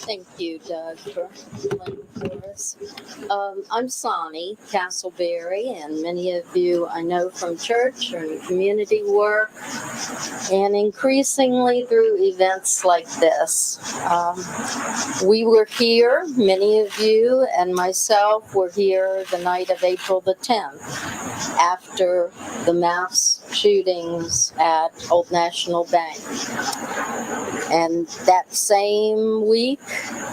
Thank you, Doug, for playing for us. I'm Sonny Castleberry, and many of you I know from church or community work, and increasingly through events like this. We were here, many of you and myself were here the night of April the 10th, after the mass shootings at Old National Bank. And that same week,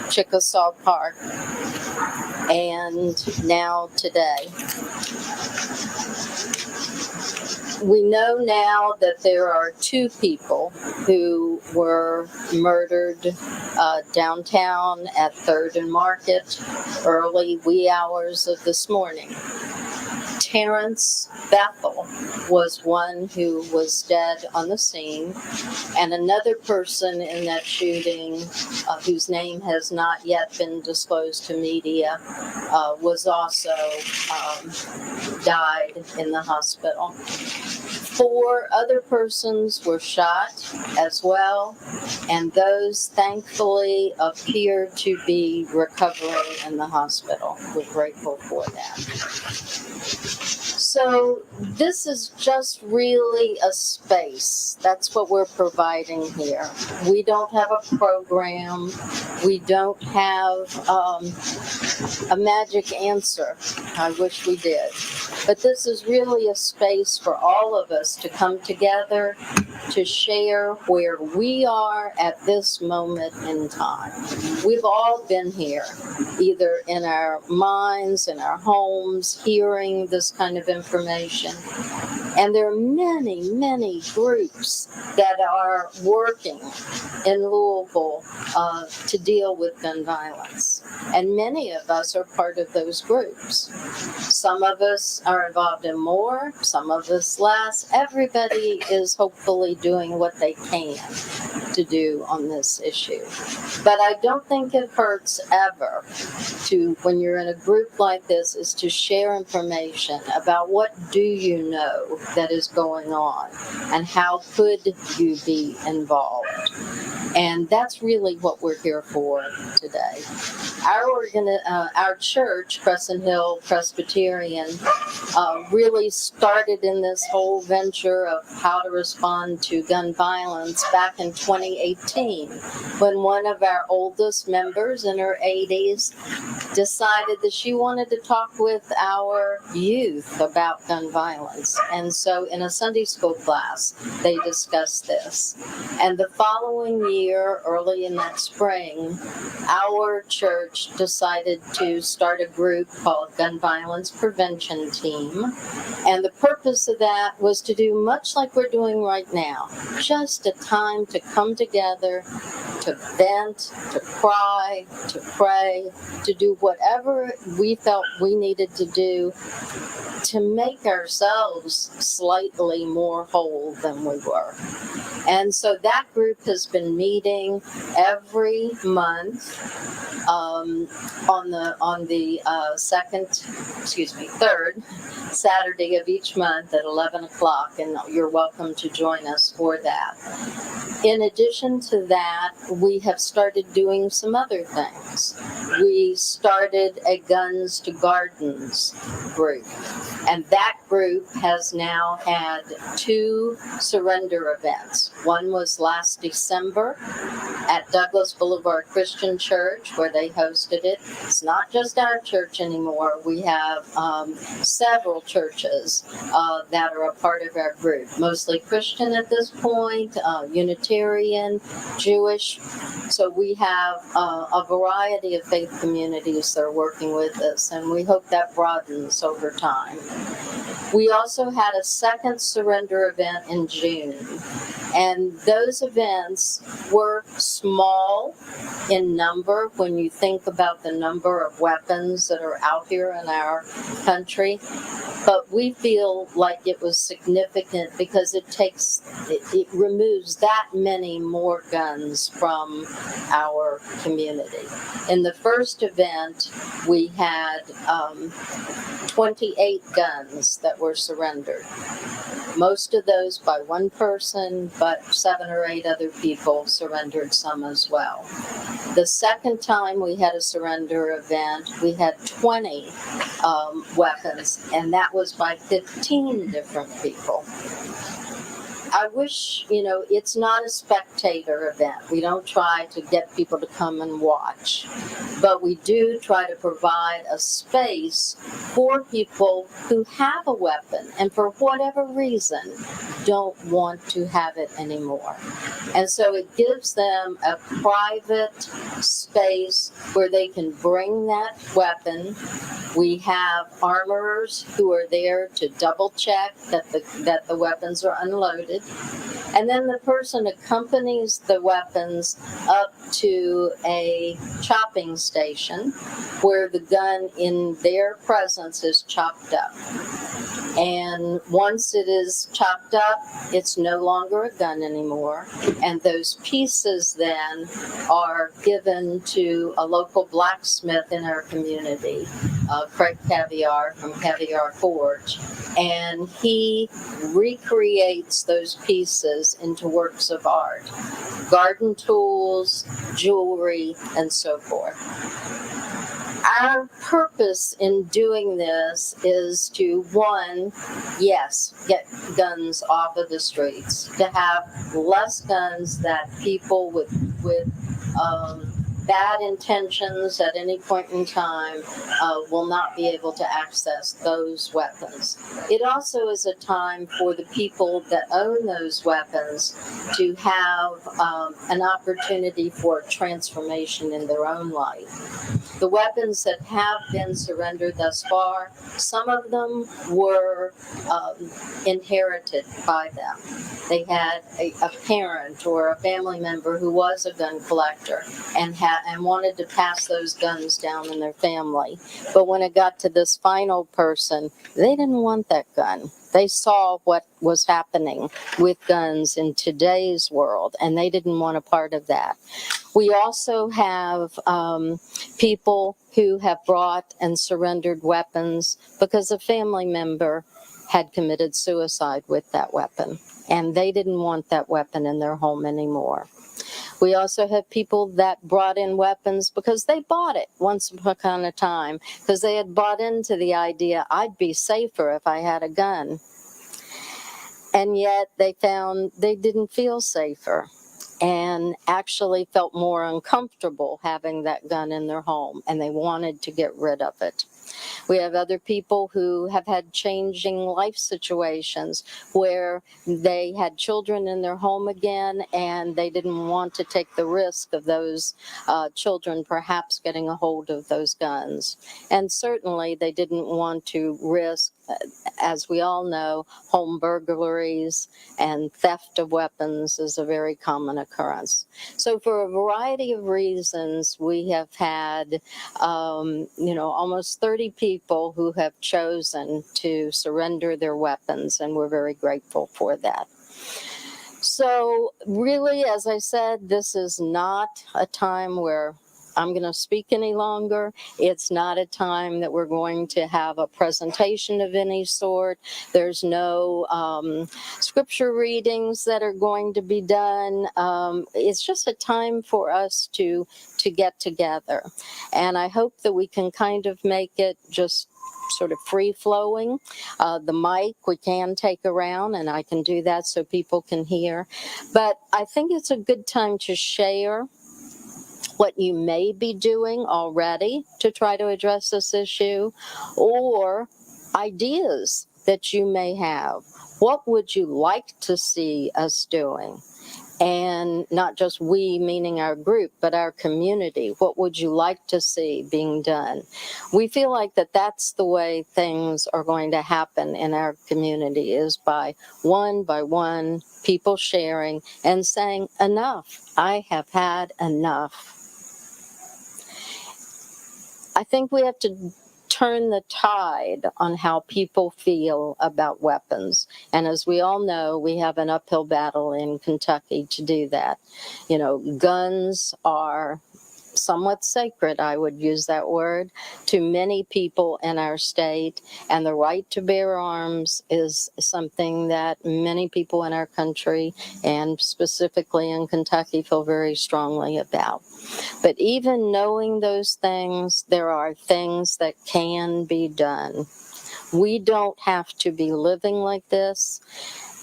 Chickasaw Park, and now today. We know now that there are 2 people who were murdered downtown at 3rd and Market early wee hours of this morning. Terrence Bethel was one who was dead on the scene, and another person in that shooting, whose name has not yet been disclosed to media, was also died in the hospital. 4 other persons were shot as well, and those thankfully appear to be recovering in the hospital. We're grateful for that. So this is just really a space. That's what we're providing here. We don't have a program. We don't have a magic answer. I wish we did. But this is really a space for all of us to come together to share where we are at this moment in time. We've all been here, either in our minds, in our homes, hearing this kind of information. And there are many, many groups that are working in Louisville to deal with gun violence. And many of us are part of those groups. Some of us are involved in more, some of us less. Everybody is hopefully doing what they can to do on this issue. But I don't think it hurts ever to, when you're in a group like this, is to share information about what do you know that is going on and how could you be involved. And that's really what we're here for today. Our church, Crescent Hill Presbyterian, really started in this whole venture of how to respond to gun violence back in 2018, when one of our oldest members in her 80s decided that she wanted to talk with our youth about gun violence. And so in a Sunday school class, they discussed this. And the following year, early in that spring, our church church decided to start a group called Gun Violence Prevention Team. And the purpose of that was to do much like we're doing right now, just a time to come together, to vent, to cry, to pray, to do whatever we felt we needed to do to make ourselves slightly more whole than we were. And so that group has been meeting every month on the third Saturday of each month at 11 o'clock, and you're welcome to join us for that. In addition to that, we have started doing some other things. We started a Guns to Gardens group, and that group has now had 2 surrender events. One was last December at Douglas Boulevard Christian Church, where they hosted it. It's not just our church anymore. We have several churches that are a part of our group, mostly Christian at this point, Unitarian, Jewish. So we have a variety of faith communities that are working with us, and we hope that broadens over time. We also had a second surrender event in June, and those events were small in number when you think about the number of weapons that are out here in our country, but we feel like it was significant because it removes that many more guns from our community. In the first event, we had 28 guns that were surrendered. Most of those by one person, but 7 or 8 other people surrendered some as well. The second time we had a surrender event, we had 20 weapons, and that was by 15 different people. I wish, it's not a spectator event. We don't try to get people to come and watch, but we do try to provide a space for people who have a weapon and for whatever reason don't want to have it anymore. And so it gives them a private space where they can bring that weapon. We have armorers who are there to double check that the weapons are unloaded. And then the person accompanies the weapons up to a chopping station where the gun in their presence is chopped up. And once it is chopped up, it's no longer a gun anymore. And those pieces then are given to a local blacksmith in our community, Craig Caviar from Caviar Forge. And he recreates those pieces into works of art, garden tools, jewelry, and so forth. Our purpose in doing this is to, one, yes, get guns off of the streets, to have less guns that people with bad intentions at any point in time will not be able to access those weapons. It also is a time for the people that own those weapons to have an opportunity for transformation in their own life. The weapons that have been surrendered thus far, some of them were inherited by them. They had a parent or a family member who was a gun collector and wanted to pass those guns down in their family. But when it got to this final person, they didn't want that gun. They saw what was happening with guns in today's world, and they didn't want a part of that. We also have people who have brought and surrendered weapons because a family member had committed suicide with that weapon, and they didn't want that weapon in their home anymore. We also have people that brought in weapons because they bought it once upon a time, because they had bought into the idea, I'd be safer if I had a gun. And yet they found they didn't feel safer and actually felt more uncomfortable having that gun in their home, and they wanted to get rid of it. We have other people who have had changing life situations where they had children in their home again, and they didn't want to take the risk of those children perhaps getting a hold of those guns. And certainly they didn't want to risk, as we all know, home burglaries and theft of weapons is a very common occurrence. So for a variety of reasons, we have had, almost 30 people who have chosen to surrender their weapons, and we're very grateful for that. So really, as I said, this is not a time where I'm going to speak any longer. It's not a time that we're going to have a presentation of any sort. There's no scripture readings that are going to be done. It's just a time for us to get together. And I hope that we can kind of make it just sort of free-flowing. The mic we can take around, and I can do that so people can hear. But I think it's a good time to share what you may be doing already to try to address this issue, or ideas that you may have. What would you like to see us doing? And not just we, meaning our group, but our community. What would you like to see being done? We feel like that's the way things are going to happen in our community, is by one, people sharing and saying, enough, I have had enough. I think we have to turn the tide on how people feel about weapons. And as we all know, we have an uphill battle in Kentucky to do that. Guns are somewhat sacred, I would use that word, to many people in our state. And the right to bear arms is something that many people in our country, and specifically in Kentucky, feel very strongly about. But even knowing those things, there are things that can be done. We don't have to be living like this.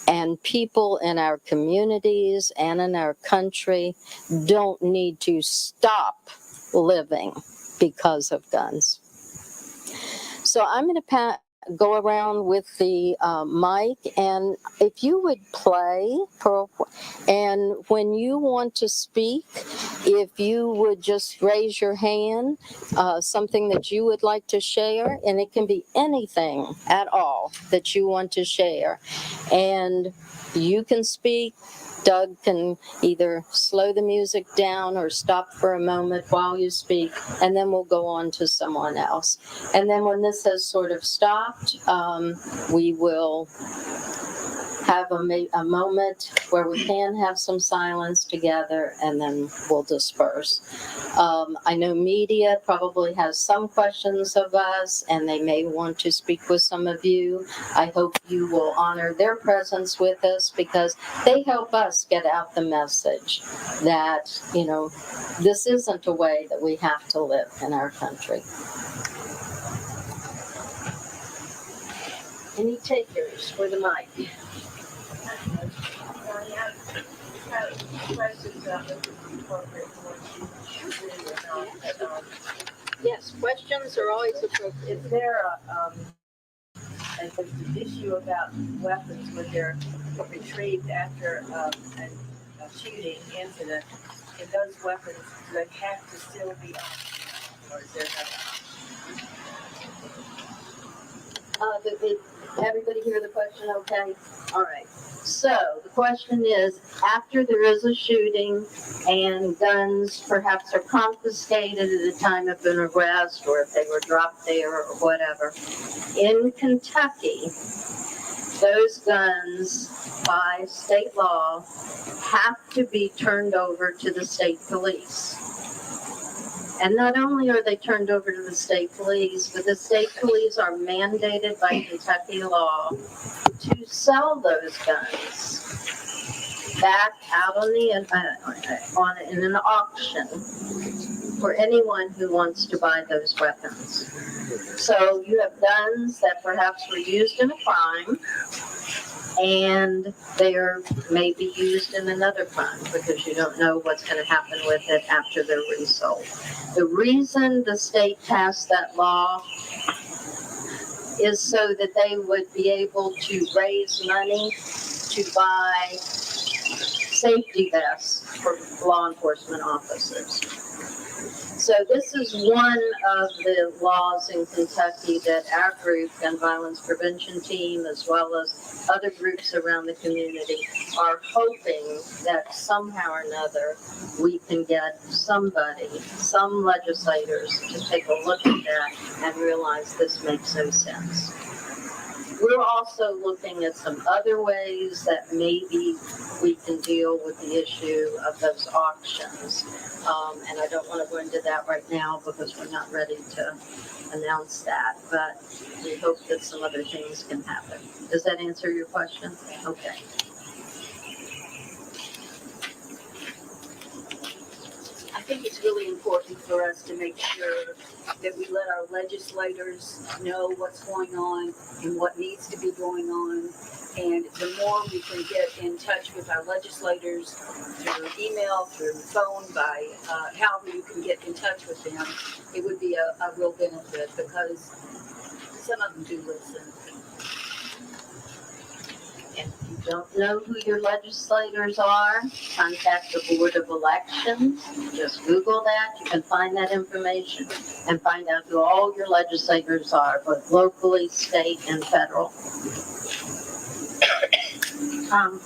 And people in our communities and in our country don't need to stop living because of guns. So I'm going to go around with the mic, and if you would play, and when you want to speak, if you would just raise your hand, something that you would like to share, and it can be anything at all that you want to share. And you can speak. Doug can either slow the music down or stop for a moment while you speak, and then we'll go on to someone else. And then when this has sort of stopped, we will have a moment where we can have some silence together, and then we'll disperse. I know media probably has some questions of us, and they may want to speak with some of you. I hope you will honor their presence with us, because they help us get out the message that, this isn't a way that we have to live in our country. Any takers for the mic? Yes, questions are always appropriate. Is there an issue about weapons when they're retrieved after a shooting incident? And those weapons, do they have to still be on, or is there another? Did everybody hear the question okay? All right. So the question is, after there is a shooting and guns perhaps are confiscated at the time of an arrest, or if they were dropped there or whatever, in Kentucky, those guns by state law have to be turned over to the state police. And not only are they turned over to the state police, but the state police are mandated by Kentucky law to sell those guns back out in an auction for anyone who wants to buy those weapons. So you have guns that perhaps were used in a crime, and they may be used in another crime, because you don't know what's going to happen with it after they're resold. The reason the state passed that law is so that they would be able to raise money to buy safety vests for law enforcement officers. So this is one of the laws in Kentucky that our group, Gun Violence Prevention Team, as well as other groups around the community, are hoping that somehow or another we can get somebody, some legislators, to take a look at that and realize this makes no sense. We're also looking at some other ways that maybe we can deal with the issue of those auctions. And I don't want to go into that right now because we're not ready to announce that, but we hope that some other things can happen. Does that answer your question? Okay. I think it's really important for us to make sure that we let our legislators know what's going on and what needs to be going on. And the more we can get in touch with our legislators through email, through phone, by however you can get in touch with them, it would be a real benefit because some of them do listen. If you don't know who your legislators are, contact the Board of Elections. Just Google that. You can find that information and find out who all your legislators are, both locally, state, and federal. I'm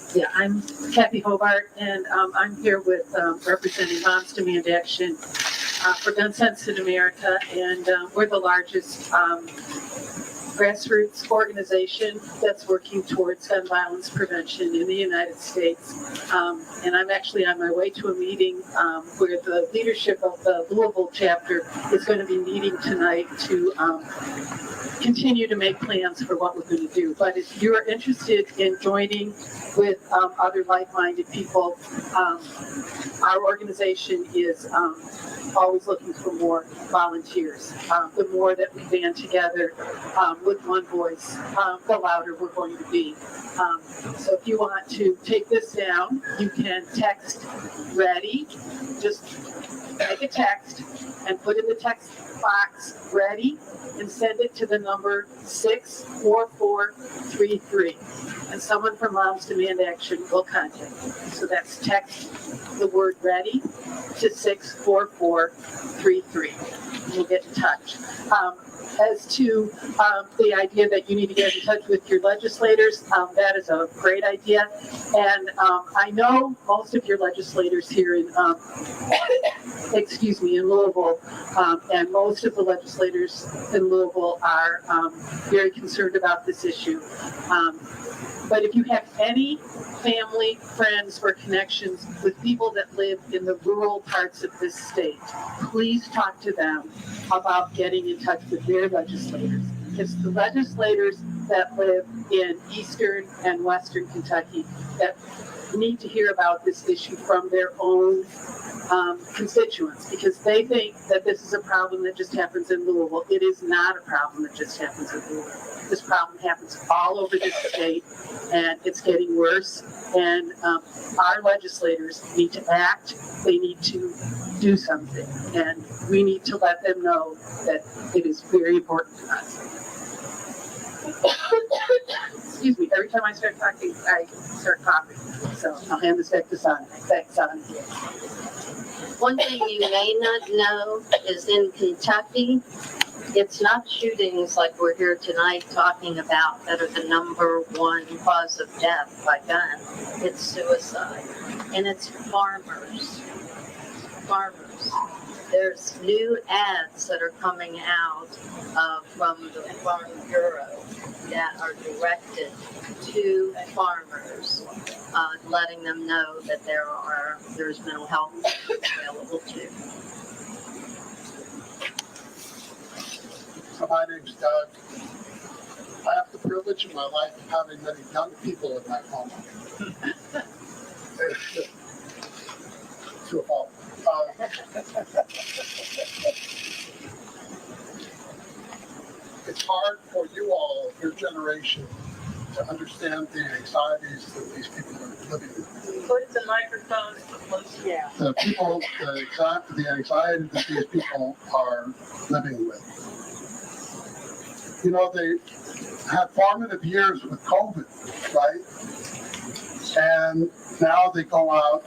Kathy Hobart, and I'm here with representing Moms Demand Action for Gun Sensitive America, and we're the largest grassroots organization that's working towards gun violence prevention in the United States. And I'm actually on my way to a meeting where the leadership of the Louisville chapter is going to be meeting tonight to continue to make plans for what we're going to do. But if you're interested in joining with other like-minded people, our organization is always looking for more volunteers. The more that we band together with one voice, the louder we're going to be. So if you want to take this down, you can text READY. Just make a text and put in the text box READY and send it to the number 64433. And someone from Moms Demand Action will contact you. So that's text the word READY to 64433. We'll get in touch. As to the idea that you need to get in touch with your legislators, that is a great idea. And I know most of your legislators here in, in Louisville, and most of the legislators in Louisville are very concerned about this issue. But if you have any family, friends, or connections with people that live in the rural parts of this state, please talk to them about getting in touch with their legislators. It's the legislators that live in eastern and western Kentucky that need to hear about this issue from their own constituents, because they think that this is a problem that just happens in Louisville. It is not a problem that just happens in Louisville. This problem happens all over this state, and it's getting worse. And our legislators need to act. They need to do something, and we need to let them know that it is very important to us. Excuse me, every time I start talking, I start coughing. So I'll hand this back to Sonny. Thanks, Sonny. One thing you may not know is in Kentucky, it's not shootings like we're here tonight talking about that are the number one cause of death by gun. It's suicide. And it's farmers. There's new ads that are coming out from the Farm Bureau that are directed to farmers, letting them know that there's mental health available too. So my name's Doug. I have the privilege in my life of having many young people in my home. To a fault. It's hard for you all, your generation, to understand the anxieties that these people are living with. Put the microphone close. Yeah. The anxiety that these people are living with. You know, had formative years with COVID, right? And now they go out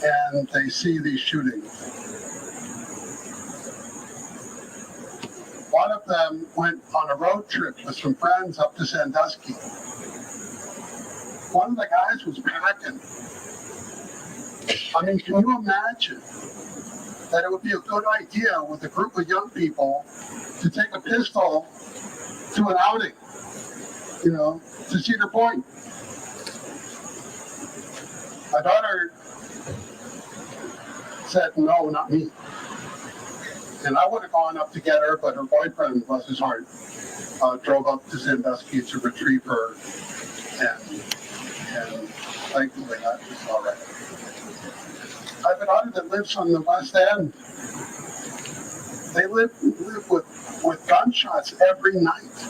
and they see these shootings. One of them went on a road trip with some friends up to Sandusky. One of the guys was packing. I mean, can you imagine that it would be a good idea with a group of young people to take a pistol to an outing, you know, to Cedar Point? My daughter said, no, not me. And I would have gone up to get her, but her boyfriend, bless his heart, drove up to Sandusky to retrieve her. And thankfully, that was all right. I have a daughter that lives on the West End. They live with gunshots every night.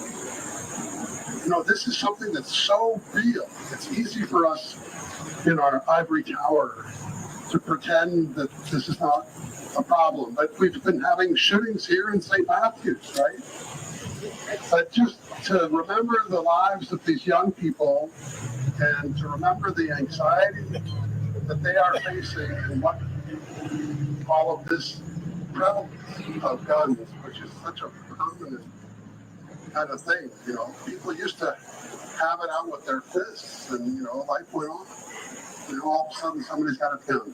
You know, this is something that's so real. It's easy for us in our ivory tower to pretend that this is not a problem. But we've been having shootings here in St. Matthews, right? But just to remember the lives of these young people and to remember the anxiety that they are facing and what all of this prevalence of guns, which is such a permanent kind of thing, you know. People used to have it out with their fists and, you know, life went on. You know, all of a sudden somebody's got a gun.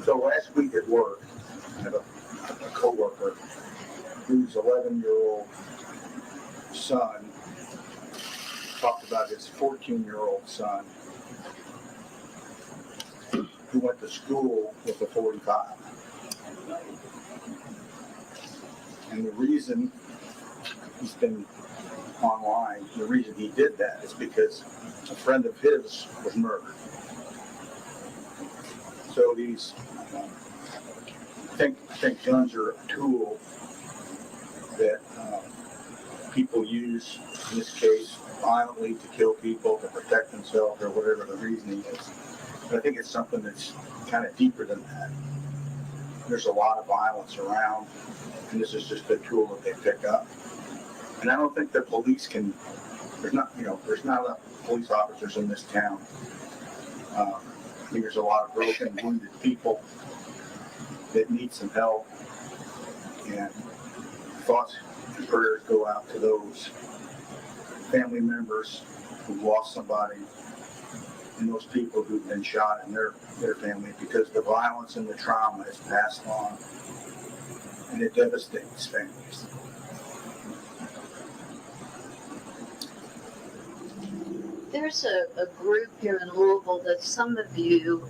So last week at work, I have a coworker whose 11-year-old son talked about his 14-year-old son who went to school with a 45. And the reason he's been online, the reason he did that is because a friend of his was murdered. So these, I think guns are a tool that people use, in this case, violently to kill people, to protect themselves, or whatever the reasoning is. But I think it's something that's kind of deeper than that. There's a lot of violence around, and this is just a tool that they pick up. And I don't think the police can, there's not enough police officers in this town. I think there's a lot of broken, wounded people that need some help, and thoughts and prayers go out to those family members who've lost somebody and those people who've been shot in their family, because the violence and the trauma is passed on and it devastates families. There's a group here in Louisville that some of you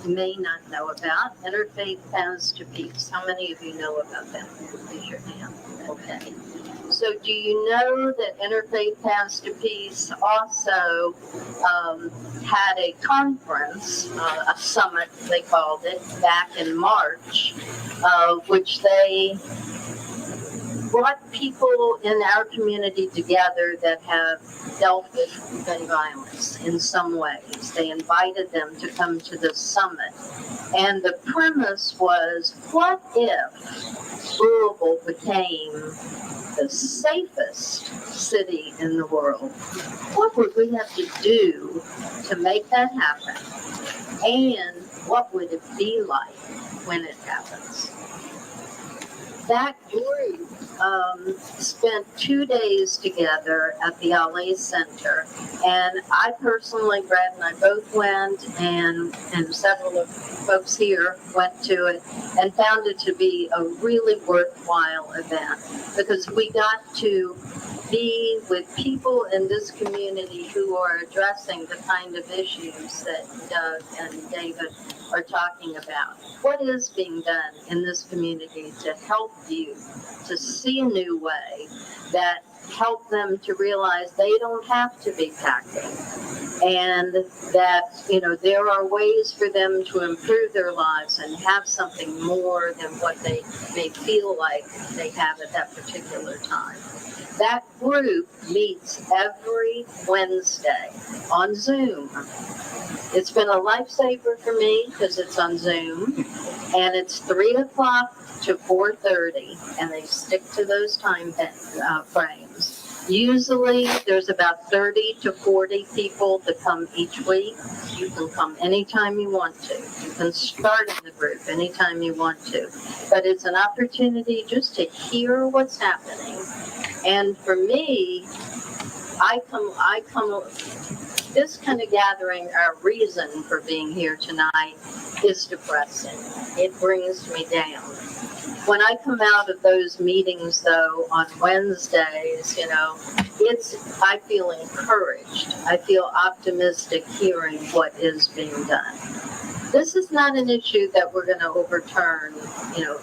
may not know about, Interfaith Paths to Peace. How many of you know about them? Raise your hand. Okay. So do you know that Interfaith Paths to Peace also had a conference, a summit they called it, back in March, which they brought people in our community together that have dealt with gun violence in some ways. They invited them to come to this summit. And the premise was, what if Louisville became the safest city in the world? What would we have to do to make that happen? And what would it be like when it happens? That group spent 2 days together at the LA Center, and I personally, Brad and I both went, and several of folks here went to it, and found it to be a really worthwhile event, because we got to be with people in this community who are addressing the kind of issues that Doug and David are talking about. What is being done in this community to help you to see a new way that help them to realize they don't have to be packing, and that, you know, there are ways for them to improve their lives and have something more than what they may feel like they have at that particular time. That group meets every Wednesday on Zoom. It's been a lifesaver for me because it's on Zoom, and it's 3 o'clock to 4:30, and they stick to those time frames. Usually, there's about 30 to 40 people that come each week. You can come anytime you want to. You can start in the group anytime you want to. But it's an opportunity just to hear what's happening. And for me, this kind of gathering, our reason for being here tonight is depressing. It brings me down. When I come out of those meetings, though, on Wednesdays, I feel encouraged. I feel optimistic hearing what is being done. This is not an issue that we're going to overturn,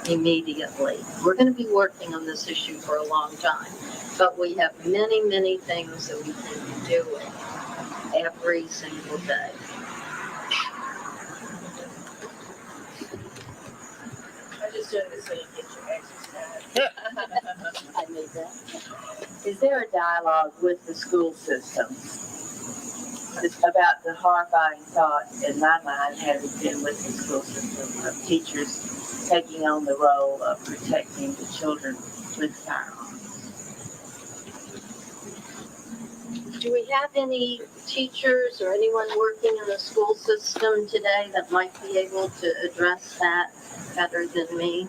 immediately. We're going to be working on this issue for a long time. But we have many, many things that we can be doing every single day. I just doing this so you get your exercise. I made that. Is there a dialogue with the school system? It's about the horrifying thought in my mind, having been with the school system, of teachers taking on the role of protecting the children with firearms. Do we have any teachers or anyone working in the school system today that might be able to address that better than me?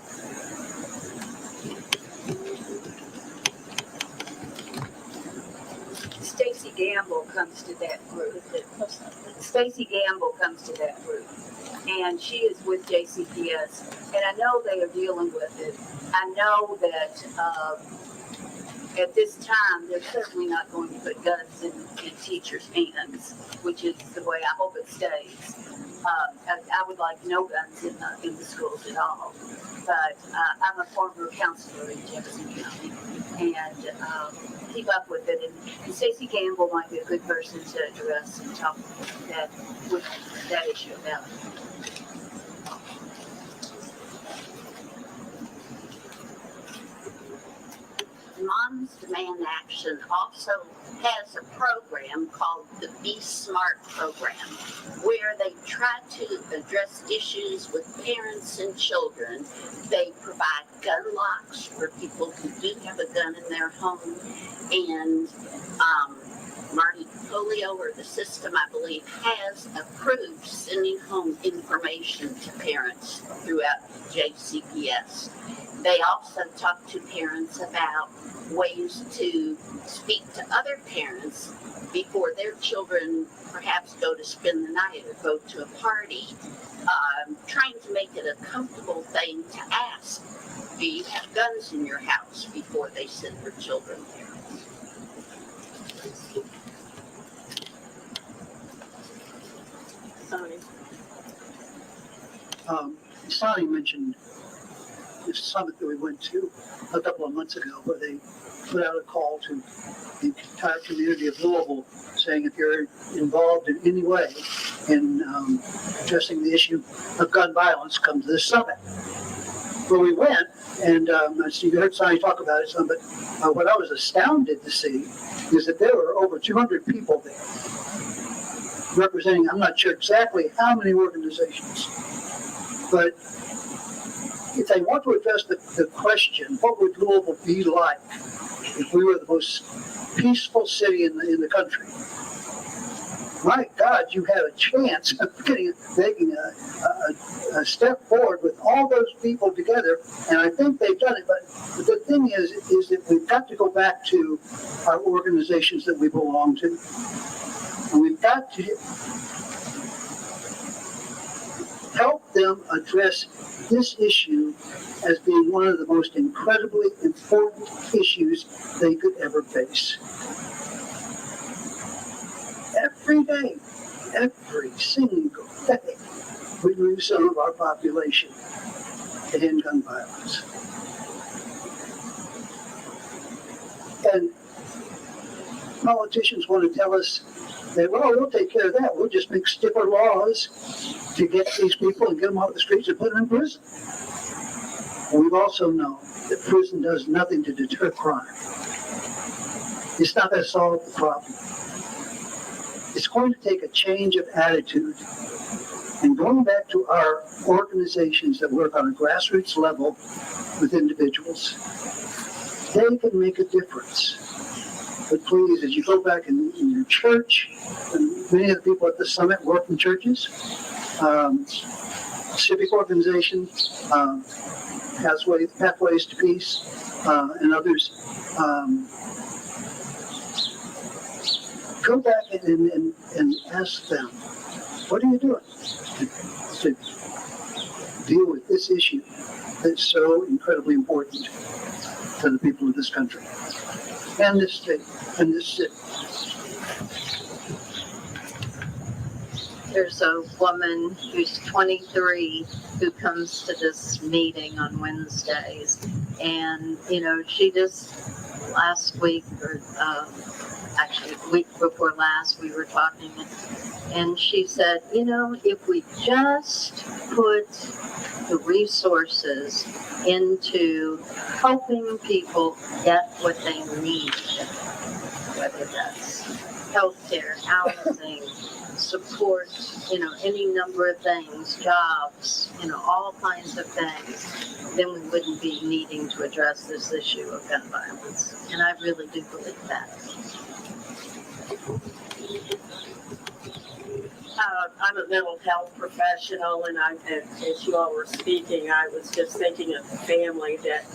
Stacy Gamble comes to that group. Stacy Gamble comes to that group. And she is with JCPS. And I know they are dealing with it. I know that at this time, they're certainly not going to put guns in teachers' hands, which is the way I hope it stays. I would like no guns in the schools at all. But I'm a former counselor in Jefferson County and keep up with it. And Stacey Gamble might be a good person to address and talk with that issue about it. Moms Demand Action also has a program called the Be Smart program, where they try to address issues with parents and children. They provide gun locks for people who do have a gun in their home, and Marty Polio, or the system, I believe, has approved sending home information to parents throughout JCPS. They also talk to parents about ways to speak to other parents before their children perhaps go to spend the night or go to a party, trying to make it a comfortable thing to ask, do you have guns in your house, before they send their children there. Sonny mentioned the summit that we went to a couple of months ago, where they put out a call to the entire community of Louisville, saying if you're involved in any way in addressing the issue of gun violence, come to this summit. Where we went, and you heard Sonny talk about it some, but what I was astounded to see is that there were over 200 people there, representing, I'm not sure exactly how many organizations, but if they want to address the question, what would Louisville be like if we were the most peaceful city in the country? My God, you have a chance of making a step forward with all those people together, and I think they've done it. But the thing is that we've got to go back to our organizations that we belong to, and we've got to help them address this issue as being one of the most incredibly important issues they could ever face. Every day, every single day, we lose some of our population to handgun violence. And politicians want to tell us that, well, we'll take care of that. We'll just make stiffer laws to get these people and get them off the streets and put them in prison. And we also know that prison does nothing to deter crime. it's not going to solve the problem. It's going to take a change of attitude. And going back to our organizations that work on a grassroots level with individuals, they can make a difference. But please, as you go back in your church, and many of the people at the summit work in churches, civic organizations, Pathways to Peace, and others, go back and ask them, what are you doing to deal with this issue that's so incredibly important to the people of this country and this state and this city? There's a woman who's 23 who comes to this meeting on Wednesdays, and she just last week or actually week before last we were talking, and she said, if we just put the resources into helping people get what they need, whether that's healthcare, housing, support, any number of things, jobs, all kinds of things, then we wouldn't be needing to address this issue of gun violence. And I really do believe that. I'm a mental health professional, and as you all were speaking, I was just thinking of the family that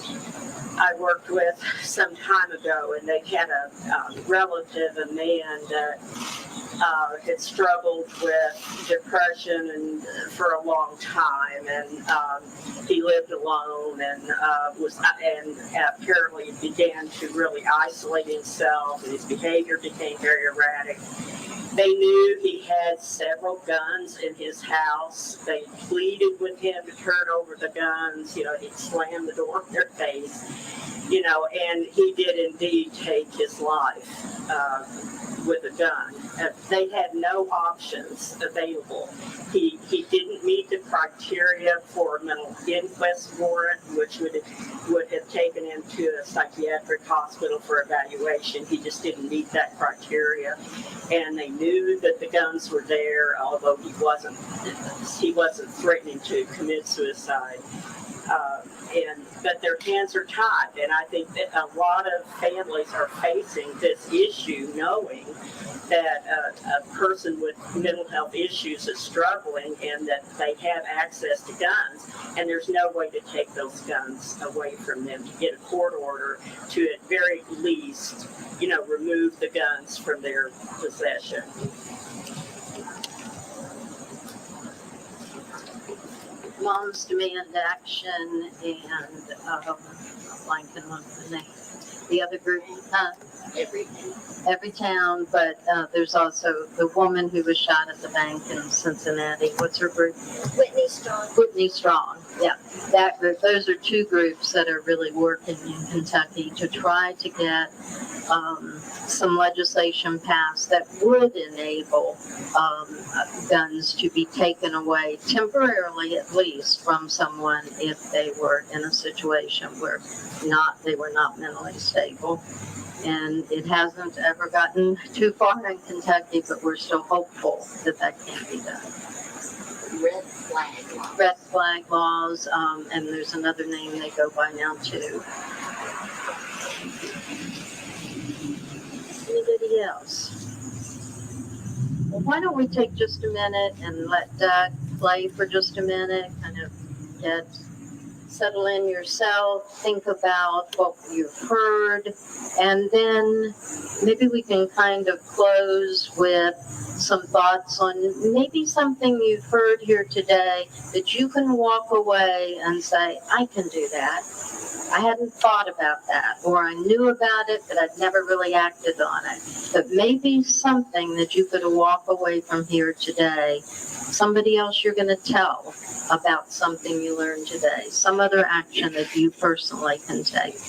I worked with some time ago, and they had a relative, a man that had struggled with depression and for a long time, and he lived alone and apparently began to really isolate himself, and his behavior became very erratic. They knew he had several guns in his house. They pleaded with him to turn over the guns. He'd slam the door in their face, and he did indeed take his life with a gun. They had no options available. He didn't meet the criteria for a mental inquest warrant, which would have taken him to a psychiatric hospital for evaluation. He just didn't meet that criteria, and they knew that the guns were there, although he wasn't threatening to commit suicide. But their hands are tied, and I think that a lot of families are facing this issue knowing that a person with mental health issues is struggling and that they have access to guns, and there's no way to take those guns away from them, to get a court order to at very least, remove the guns from their possession. Moms Demand Action and blanking on the name. The other group, every town, but there's also the woman who was shot at the bank in Cincinnati. What's her group? Whitney Strong. Whitney Strong. Yeah, that group. Those are two groups that are really working in Kentucky to try to get some legislation passed that would enable guns to be taken away temporarily, at least, from someone if they were in a situation where they were not mentally stable. And it hasn't ever gotten too far in Kentucky, but we're still hopeful that can be done. Red flag laws. Red flag laws, and there's another name they go by now too. Anybody else? Well, why don't we take just a minute and let Doug play for just a minute, kind of settle in yourself, think about what you've heard, and then maybe we can kind of close with some thoughts on maybe something you've heard here today that you can walk away and say, I can do that. I hadn't thought about that, or I knew about it, but I'd never really acted on it. But maybe something that you could walk away from here today, somebody else you're going to tell about something you learned today, some other action that you personally can take.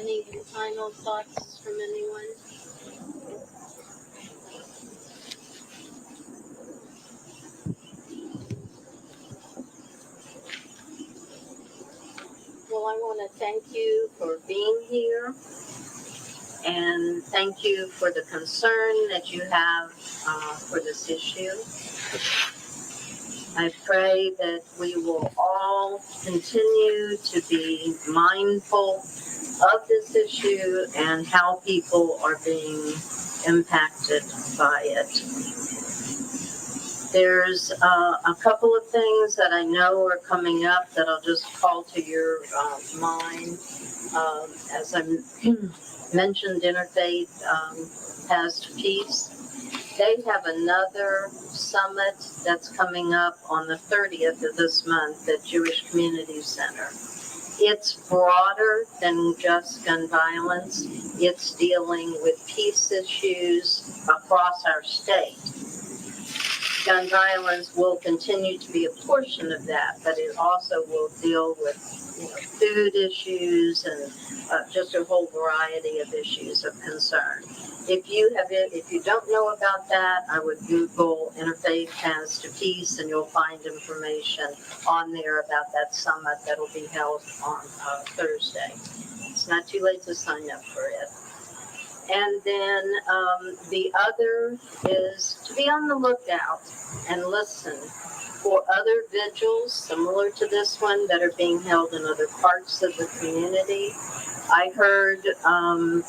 Any final thoughts from anyone? Well, I want to thank you for being here, and thank you for the concern that you have for this issue. I pray that we will all continue to be mindful of this issue and how people are being impacted by it. There's a couple of things that I know are coming up that I'll just call to your mind. As I mentioned, Interfaith Paths to Peace. They have another summit that's coming up on the 30th of this month at Jewish Community Center. It's broader than just gun violence. It's dealing with peace issues across our state. Gun violence will continue to be a portion of that, but it also will deal with food issues and just a whole variety of issues of concern. If you don't know about that, I would Google Interfaith Paths to Peace, and you'll find information on there about that summit that'll be held on Thursday. It's not too late to sign up for it. And then the other is to be on the lookout and listen for other vigils similar to this one that are being held in other parts of the community. I heard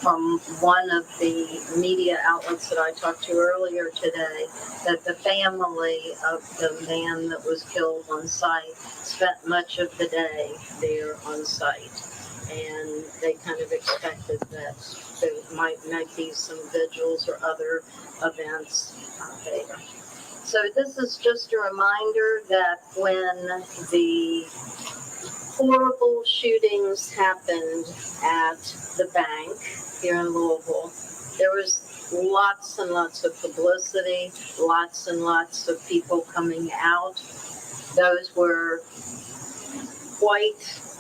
from one of the media outlets that I talked to earlier today that the family of the man that was killed on site spent much of the day there on site. And they kind of expected that there might be some vigils or other events there. So this is just a reminder that when the horrible shootings happened at the bank here in Louisville, there was lots and lots of publicity, lots and lots of people coming out. Those were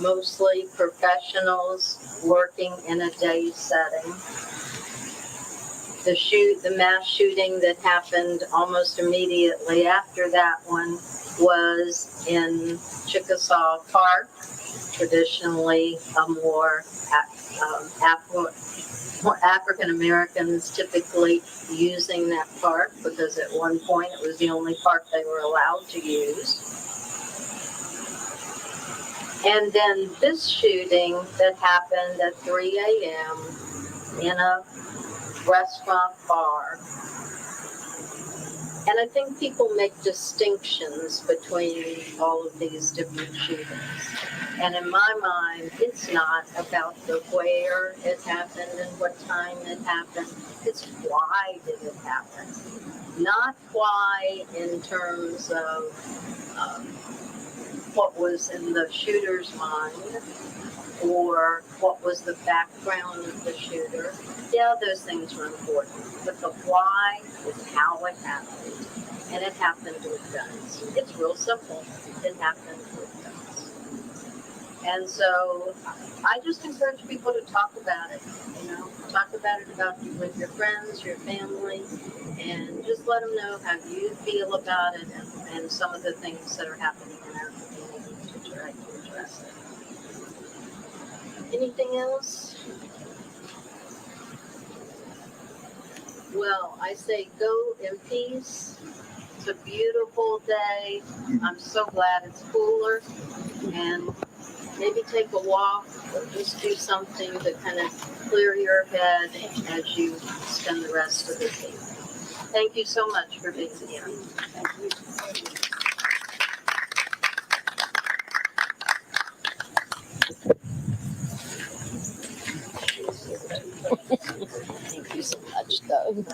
mostly professionals working in a day setting. The mass shooting that happened almost immediately after that one was in Chickasaw Park, traditionally more African Americans typically using that park because at one point it was the only park they were allowed to use. And then this shooting that happened at 3 a.m. in a restaurant bar. And I think people make distinctions between all of these different shootings. And in my mind, it's not about the where it happened and what time it happened. It's why did it happen. Not why in terms of what was in the shooter's mind or what was the background of the shooter. Yeah, those things were important. But the why is how it happened. And it happened with guns. It's real simple. It happened with guns. And so I just encourage people to talk about it. Talk about it with your friends, your family, and just let them know how you feel about it and some of the things that are happening in our community to try to address it. Anything else? Well, I say go in peace. It's a beautiful day. I'm so glad it's cooler. And maybe take a walk or just do something to kind of clear your head as you spend the rest of the day. Thank you so much for being here. Thank you so much, though.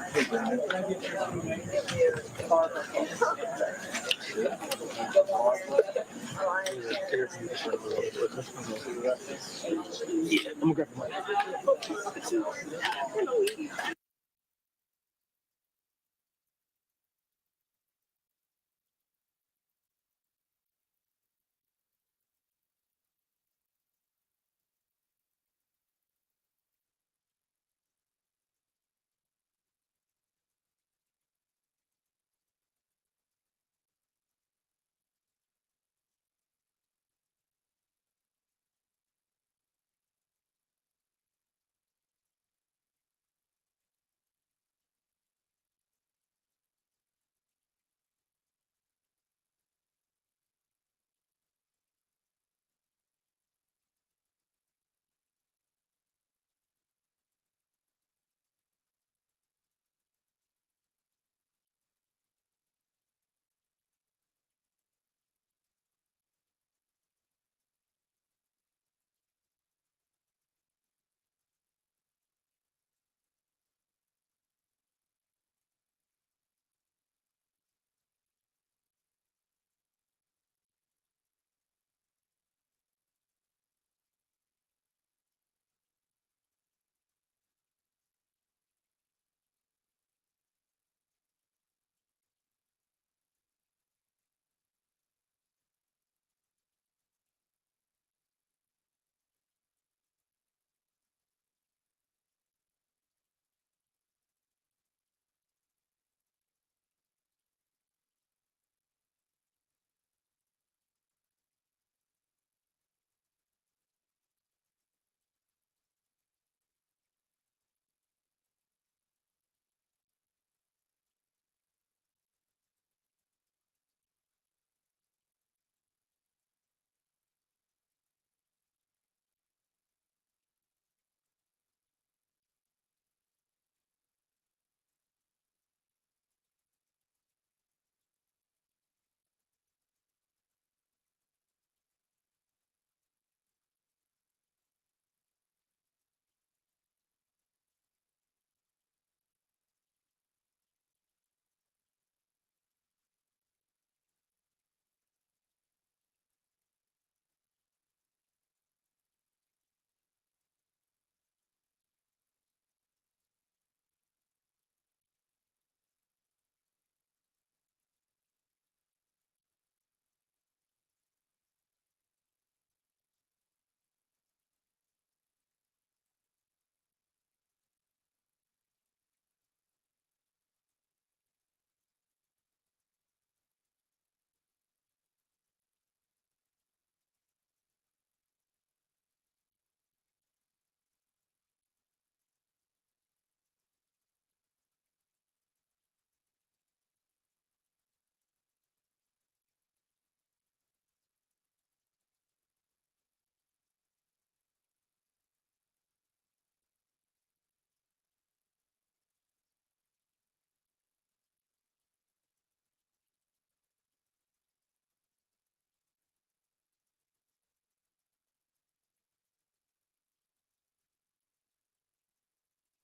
Yeah, I'm gonna grab mine.